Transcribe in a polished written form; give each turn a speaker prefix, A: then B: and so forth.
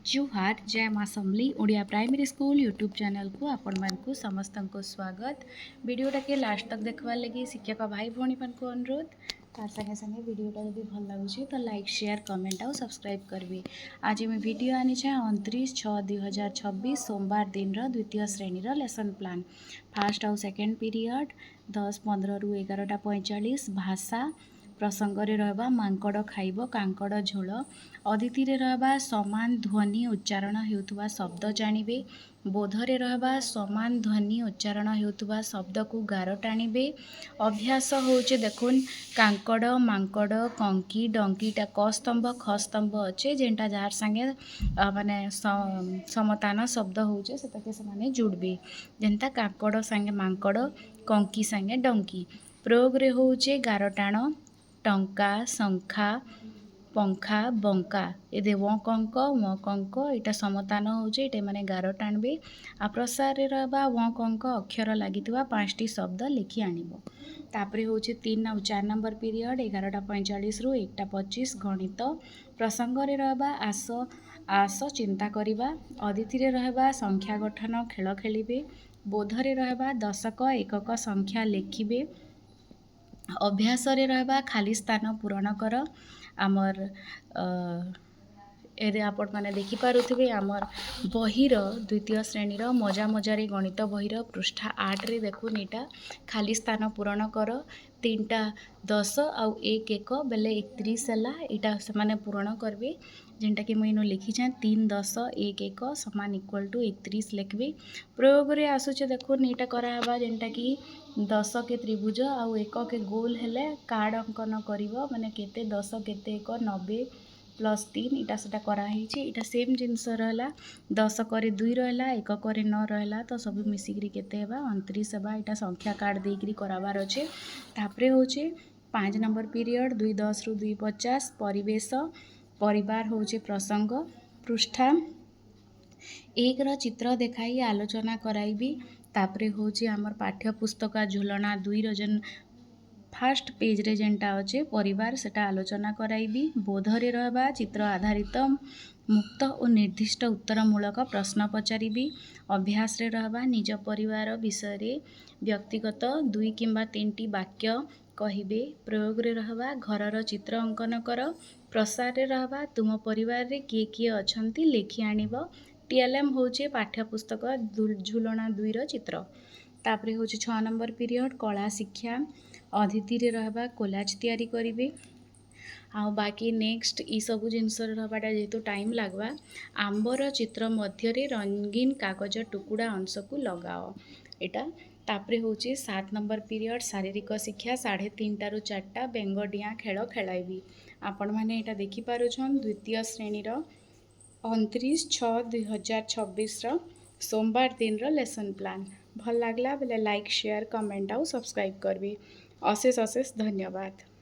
A: जुहार जय माँ Samali Odia primary school YouTube channel को आपण मानकु समस्त को स्वागत। वीडियोटा के लास्ट तक देखवार लगी शिक्षक भाई भौणी को अनुरोध। तार संगे संगे वीडियोटा जब भल लगुच तो लाइक शेयर कमेंट आउ सब्सक्राइब करेंगे। आज मैं वीडियो आनी 29/6/2026 सोमवार दिन द्वितीय श्रेणी लेसन प्लान फास्ट आउ सेकेंड पीरियड 10:15 ରୁ 11:45 भाषा प्रसंगे रहा मांकड़ खाइब कांकड़ झोल अदिति रहा समान ध्वनि उच्चारण होता शब्द जानिबे बोधरे रहा समान ध्वनि उच्चारण होता शब्द को गार टाणिबे। अभ्यास होचे देखुन कांकड़ मांकड़ कंकी डंकीटा क स्तंभ ख स्तंभ अच्छे जेनटा जार संगे माने समतान शब्द होचे सेताके से जुड़बे जेनता कांकड़ संगे मांकड़ कंकी संगे डंकी। प्रयोग रे होचे गार टाण टंका शंखा पंखा बंका ये वंक वंक यहाँ समतान होचे ये मैंने गार टाणबे। आ प्रसार रहा वंक अक्षर लगी 5टी शब्द लिखि आनिबो। तापरे होचे 3 और 4 नंबर पीरियड 11:45 ରୁ 1:25 गणित प्रसंगे रहा आस आस चिंता करिबा अदिति रहा संख्या गठन खेल खेलिबे बोधरे रहा दशक एकक संख्या लिखिबे। अभ्यास रे रहा खाली स्थान पूरण कर आमर ए आपण मैंने देखिपे आमर बहीर द्वितीय श्रेणीर मजा मजारे गणित बहीर पृष्ठा 8 रे देखुन यहाँ खाली स्थान पूरण कर 3टा 10 आउ 1 1 बेले 31 है यहाँ से पूरण करेंगे जेनटा कि मुझे लिखी 3 10 1 1 समान इक्वल टू 31 लिखबे। प्रयोग रे आसुचे देखुन यहाँ करावा जेनटा कि 10 के त्रिभुज आउ 1 के गोल हेले कार्ड अंकन करिवो माने केते 10 केते 1 90 + 3 इटा सेटा कराही इटा सेम जिनस रहा 10 करे 2 रहा 1 करे 9 रहा तो सब मिसिकी केते 29 है यहाँ संख्या कार्ड देकरी कराबार अच्छे। तापरे होचे 5 नंबर पीरियड 2:10 ରୁ 2:50 परिवेश परिवार होचे प्रसंग पृष्ठा 1 रा चित्र देखाई आलोचना कराइबी। तापरे होचे आमर पाठ्यपुस्तक झुलना 2 रो जेन फास्ट पेज रे जेनटा अच्छे परिवार सेटा आलोचना कराइबी। बोधरे रहा चित्र आधारित मुक्त और निर्दिष्ट उत्तरमूलक प्रश्न पचारिबी। अभ्यास रे रहा निज परिवार विषय व्यक्तिगत 2 किंबा 3टी वाक्य कहिबे। प्रयोग रे रहा घरर चित्र अंकन कर प्रसार रे रहा तुम परिवार रे किए किए अछंती लेखि आनिब। टीएलएम होचे पाठ्यपुस्तक झुलना 2 रो चित्र। तापरे होचे 6 नंबर पीरियड कला शिक्षा अदिति रे रहा कोलाज तैयारी करिवे। आ बाकी नेक्स्ट ई सबू जिनस रहाटा जेहेतु टाइम लगवा आंबर चित्र मध्य रंगीन कागज टुकुड़ा अंश को लगाओ एटा। तापरे होचे 7 नंबर पीरियड शारीरिक शिक्षा 3:30 ରୁ 4टा बेंग डिया खेल खेलाइबी। आपण मैंने यहाँ देखिपारुछन द्वितीय श्रेणीर 29/6/2026 सोमवार दिन लेसन प्लान भल लगला बेले लाइक शेयर कमेंट आउ सब्सक्राइब करबी। अशेष अशेष धन्यवाद।